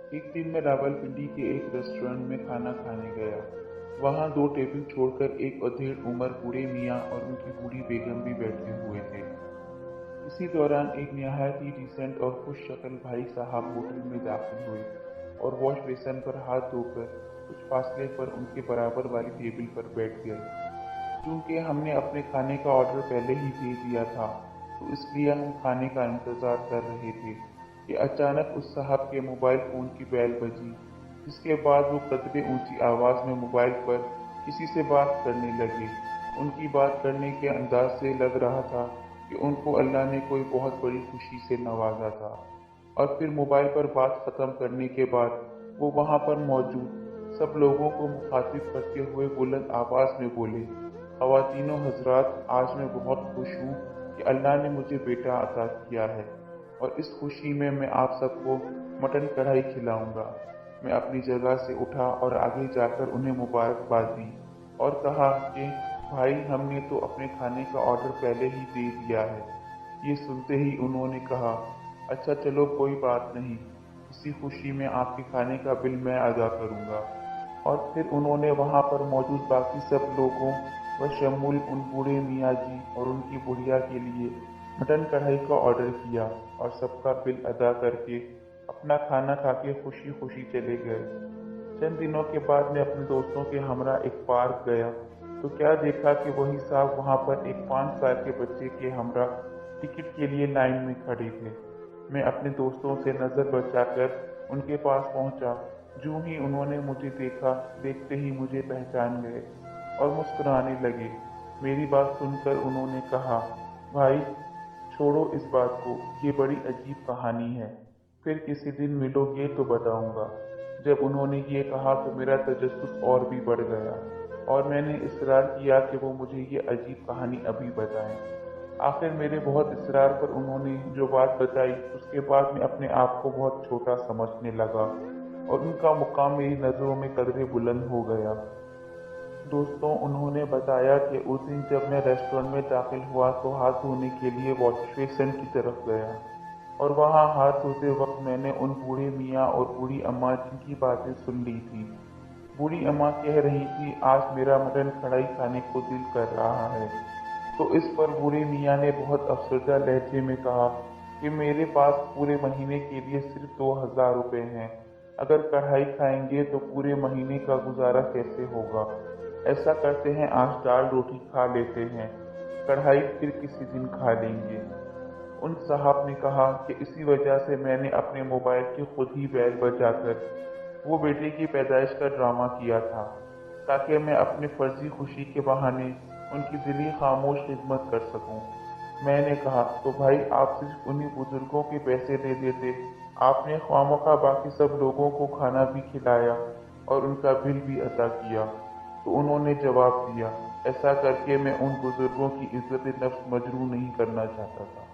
एक दिन मैं रावलपिंडी के एक रेस्टोरेंट में खाना खाने गया। वहाँ 2 टेबल छोड़कर एक अधेड़ उम्र बूढ़े मियाँ और उनकी बूढ़ी बेगम भी बैठे हुए थे। इसी दौरान एक निहायत ही डिसेंट और खुश शक्ल भाई साहब होटल में दाखिल हुए और वॉश बेसिन पर हाथ धोकर कुछ फासले पर उनके बराबर वाली टेबल पर बैठ गए। चूंकि हमने अपने खाने का ऑर्डर पहले ही दे दिया था, तो इसलिए हम खाने का इंतजार कर रहे थे कि अचानक उस साहब के मोबाइल फोन की बेल बजी, जिसके बाद वो कदरे ऊंची आवाज में मोबाइल पर किसी से बात करने लगे। उनकी बात करने के अंदाज से लग रहा था कि उनको अल्लाह ने कोई बहुत बड़ी खुशी से नवाजा था। और फिर मोबाइल पर बात खत्म करने के बाद वो वहां पर मौजूद सब लोगों को मुखातिब करते हुए बुलंद आवाज में बोले, ख़वातीनो हज़रात, आज मैं बहुत खुश हूँ कि अल्लाह ने मुझे बेटा अता किया है और इस खुशी में मैं आप सबको मटन कढ़ाई खिलाऊंगा। मैं अपनी जगह से उठा और आगे जाकर उन्हें मुबारकबाद दी और कहा कि भाई, हमने तो अपने खाने का ऑर्डर पहले ही दे दिया है। ये सुनते ही उन्होंने कहा, अच्छा चलो कोई बात नहीं, इसी खुशी में आपके खाने का बिल मैं अदा करूंगा। और फिर उन्होंने वहां पर मौजूद बाकी सब लोगों बशमूल उन बूढ़े मियाँ जी और उनकी बुढ़िया के लिए मटन कढ़ाई का ऑर्डर किया और सबका बिल अदा करके अपना खाना खा के खुशी खुशी चले गए। चंद दिनों के बाद मैं अपने दोस्तों के हमरा एक पार्क गया, तो क्या देखा कि वही साहब वहां पर एक 5 साल के बच्चे के हमरा टिकट के लिए लाइन में खड़े थे। मैं अपने दोस्तों से नजर बचाकर उनके पास पहुंचा। जो ही उन्होंने मुझे देखा, देखते ही मुझे पहचान गए और मुस्कुराने लगे। मेरी बात सुनकर उन्होंने कहा, भाई छोड़ो इस बात को, ये बड़ी अजीब कहानी है, फिर किसी दिन मिलोगे तो बताऊंगा। जब उन्होंने ये कहा तो मेरा तजस्सुस और भी बढ़ गया और मैंने इसरार किया कि वो मुझे ये अजीब कहानी अभी बताएं। आखिर मेरे बहुत इसरार पर उन्होंने जो बात बताई, उसके बाद मैं अपने आप को बहुत छोटा समझने लगा और उनका मुकाम मेरी नज़रों में कदरे बुलंद हो गया। दोस्तों, उन्होंने बताया कि उस दिन जब मैं रेस्टोरेंट में दाखिल हुआ तो हाथ धोने के लिए वॉश बेसिन की तरफ गया और वहां हाथ धोते वक्त मैंने उन बूढ़े मियाँ और बूढ़ी अम्मा जी की बातें सुन ली थी। बूढ़ी अम्मा कह रही थी, आज मेरा मटन कढ़ाई खाने को दिल कर रहा है। तो इस पर बूढ़े मियाँ ने बहुत अफसरदा लहजे में कहा कि मेरे पास पूरे महीने के लिए सिर्फ 2000 रुपये हैं। अगर कढ़ाई खाएंगे तो पूरे महीने का गुजारा कैसे होगा। ऐसा करते हैं, आज दाल रोटी खा लेते हैं, कढ़ाई फिर किसी दिन खा लेंगे। उन साहब ने कहा कि इसी वजह से मैंने अपने मोबाइल की खुद ही बेल बजाकर वो बेटे की पैदाइश का ड्रामा किया था, ताकि मैं अपने फर्जी खुशी के बहाने उनकी दिली खामोश खिदमत कर सकूं। मैंने कहा, तो भाई आप सिर्फ उन्हीं बुजुर्गों के पैसे दे देते, आपने ख्वामखा बाकी सब लोगों को खाना भी खिलाया और उनका बिल भी अदा किया। तो उन्होंने जवाब दिया, ऐसा करके मैं उन बुजुर्गों की इज्जत नफ्स मजरूह नहीं करना चाहता था।